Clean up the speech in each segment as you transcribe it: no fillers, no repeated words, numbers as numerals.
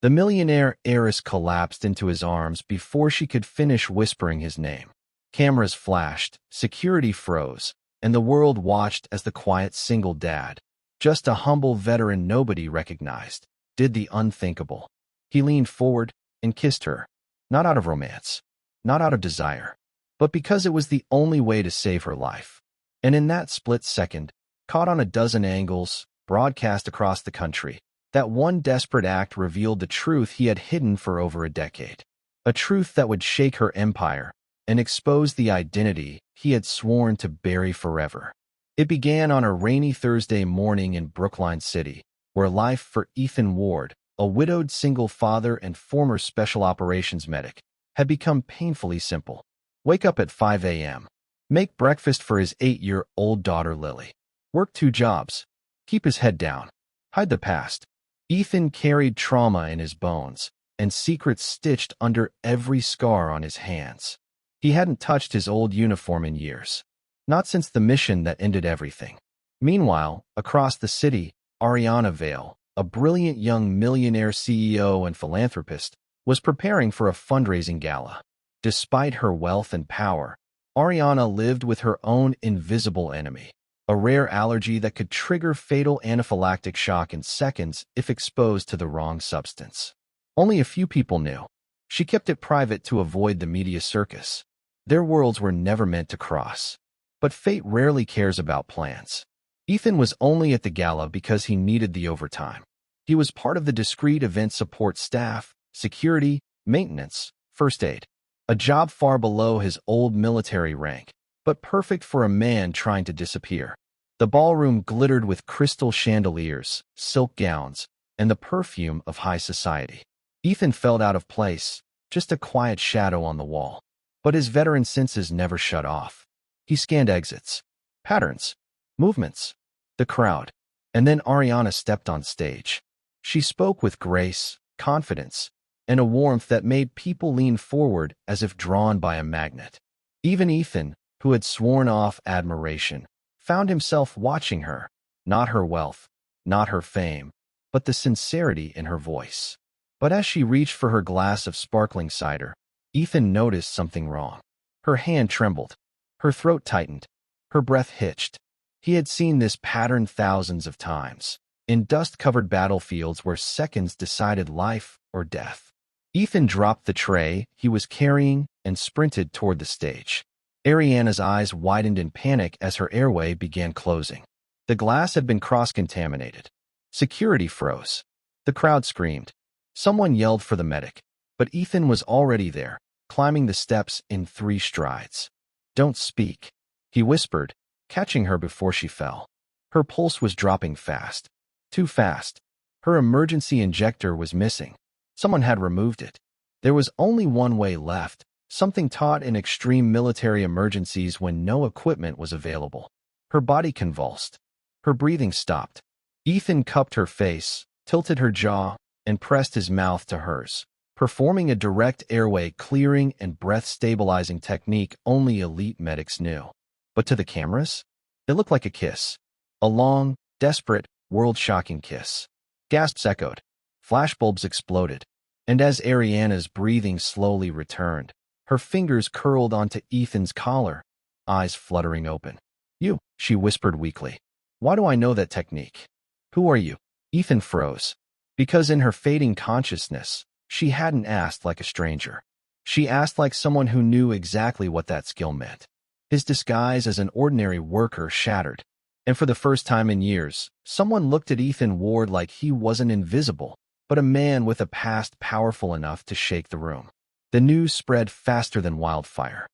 The millionaire heiress collapsed into his arms before she could finish whispering his name. Cameras flashed, security froze, and the world watched as the quiet single dad, just a humble veteran nobody recognized, did the unthinkable. He leaned forward and kissed her, not out of romance, not out of desire, but because it was the only way to save her life. And in that split second, caught on a dozen angles, broadcast across the country, that one desperate act revealed the truth he had hidden for over a decade. A truth that would shake her empire and expose the identity he had sworn to bury forever. It began on a rainy Thursday morning in Brookline City, where life for Ethan Ward, a widowed single father and former special operations medic, had become painfully simple. Wake up at 5 a.m., make breakfast for his 8-year-old daughter Lily, work 2 jobs, keep his head down, hide the past. Ethan carried trauma in his bones and secrets stitched under every scar on his hands. He hadn't touched his old uniform in years, not since the mission that ended everything. Meanwhile, across the city, Ariana Vale, a brilliant young millionaire CEO and philanthropist, was preparing for a fundraising gala. Despite her wealth and power, Ariana lived with her own invisible enemy, a rare allergy that could trigger fatal anaphylactic shock in seconds if exposed to the wrong substance. Only a few people knew. She kept it private to avoid the media circus. Their worlds were never meant to cross. But fate rarely cares about plans. Ethan was only at the gala because he needed the overtime. He was part of the discreet event support staff, security, maintenance, first aid. A job far below his old military rank, but perfect for a man trying to disappear. The ballroom glittered with crystal chandeliers, silk gowns, and the perfume of high society. Ethan felt out of place, just a quiet shadow on the wall. But his veteran senses never shut off. He scanned exits, patterns, movements, the crowd, and then Ariana stepped on stage. She spoke with grace, confidence, and a warmth that made people lean forward as if drawn by a magnet. Even Ethan, who had sworn off admiration, found himself watching her, not her wealth, not her fame, but the sincerity in her voice. But as she reached for her glass of sparkling cider, Ethan noticed something wrong. Her hand trembled, her throat tightened, her breath hitched. He had seen this pattern thousands of times, in dust-covered battlefields where seconds decided life or death. Ethan dropped the tray he was carrying and sprinted toward the stage. Ariana's eyes widened in panic as her airway began closing. The glass had been cross-contaminated. Security froze. The crowd screamed. Someone yelled for the medic, but Ethan was already there, climbing the steps in 3 strides. "Don't speak," he whispered, catching her before she fell. Her pulse was dropping fast. Too fast. Her emergency injector was missing. Someone had removed it. There was only one way left, something taught in extreme military emergencies when no equipment was available. Her body convulsed. Her breathing stopped. Ethan cupped her face, tilted her jaw, and pressed his mouth to hers, performing a direct airway clearing and breath-stabilizing technique only elite medics knew. But to the cameras, it looked like a kiss. A long, desperate, world-shocking kiss. Gasps echoed. Flashbulbs exploded. And as Ariana's breathing slowly returned, her fingers curled onto Ethan's collar, eyes fluttering open. "You," she whispered weakly. "Why do I know that technique? Who are you?" Ethan froze. Because in her fading consciousness, she hadn't asked like a stranger. She asked like someone who knew exactly what that skill meant. His disguise as an ordinary worker shattered. And for the first time in years, someone looked at Ethan Ward like he wasn't invisible, but a man with a past powerful enough to shake the room. The news spread faster than wildfire.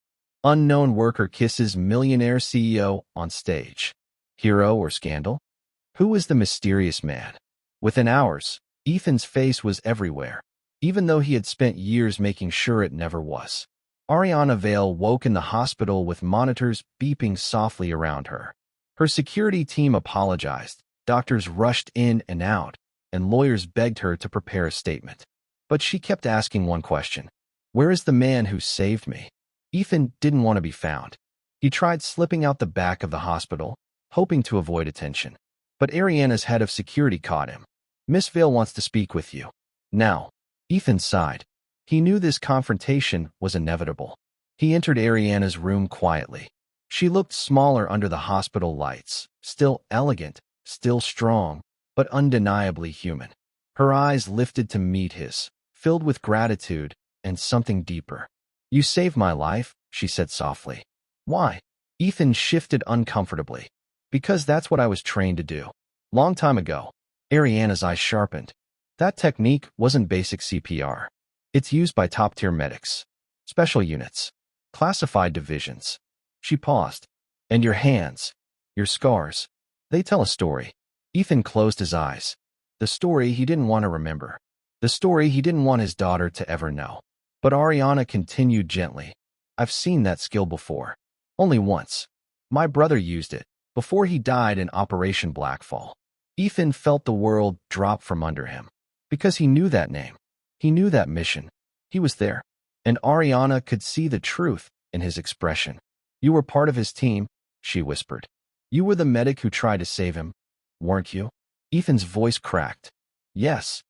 Unknown worker kisses millionaire CEO on stage. Hero or scandal? Who was the mysterious man? Within hours, Ethan's face was everywhere, even though he had spent years making sure it never was. Ariana Vale woke in the hospital with monitors beeping softly around her. Her security team apologized, doctors rushed in and out, and lawyers begged her to prepare a statement. But she kept asking one question. Where is the man who saved me? Ethan didn't want to be found. He tried slipping out the back of the hospital, hoping to avoid attention. But Ariana's head of security caught him. "Miss Vale wants to speak with you. Now." Ethan sighed. He knew this confrontation was inevitable. He entered Ariana's room quietly. She looked smaller under the hospital lights, still elegant, still strong, but undeniably human. Her eyes lifted to meet his, filled with gratitude and something deeper. "You saved my life," she said softly. "Why?" Ethan shifted uncomfortably. "Because that's what I was trained to do. Long time ago." Ariana's eyes sharpened. "That technique wasn't basic CPR. It's used by top-tier medics, special units, classified divisions." She paused. "And your hands, your scars, they tell a story." Ethan closed his eyes. The story he didn't want to remember. The story he didn't want his daughter to ever know. But Ariana continued gently. "I've seen that skill before. Only once. My brother used it, before he died in Operation Blackfall." Ethan felt the world drop from under him. Because he knew that name. He knew that mission. He was there. And Ariana could see the truth in his expression. "You were part of his team," she whispered. "You were the medic who tried to save him, weren't you?" Ethan's voice cracked. "Yes."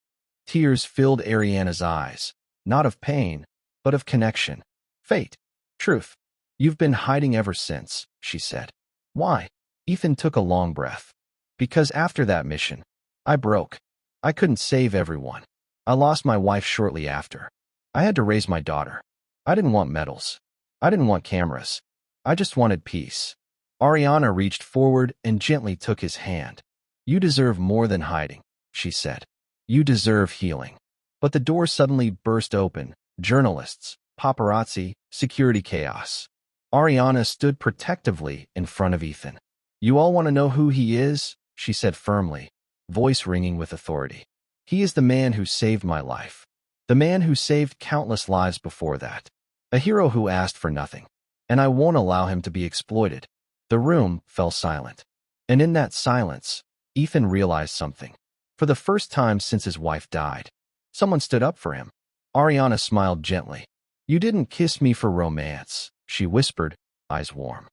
Tears filled Ariana's eyes, not of pain, but of connection. "Fate. Truth. You've been hiding ever since," she said. "Why?" Ethan took a long breath. "Because after that mission, I broke. I couldn't save everyone. I lost my wife shortly after. I had to raise my daughter. I didn't want medals. I didn't want cameras. I just wanted peace." Ariana reached forward and gently took his hand. "You deserve more than hiding," she said. "You deserve healing." But the door suddenly burst open. Journalists, paparazzi, security chaos. Ariana stood protectively in front of Ethan. "You all want to know who he is?" she said firmly, voice ringing with authority. "He is the man who saved my life. The man who saved countless lives before that. A hero who asked for nothing. And I won't allow him to be exploited." The room fell silent. And in that silence, Ethan realized something. For the first time since his wife died, someone stood up for him. Ariana smiled gently. "You didn't kiss me for romance," she whispered, eyes warm.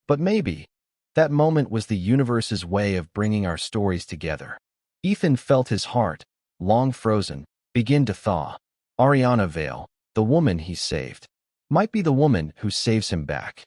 "But maybe that moment was the universe's way of bringing our stories together." Ethan felt his heart, long frozen, begin to thaw. Ariana Vale, the woman he saved, might be the woman who saves him back.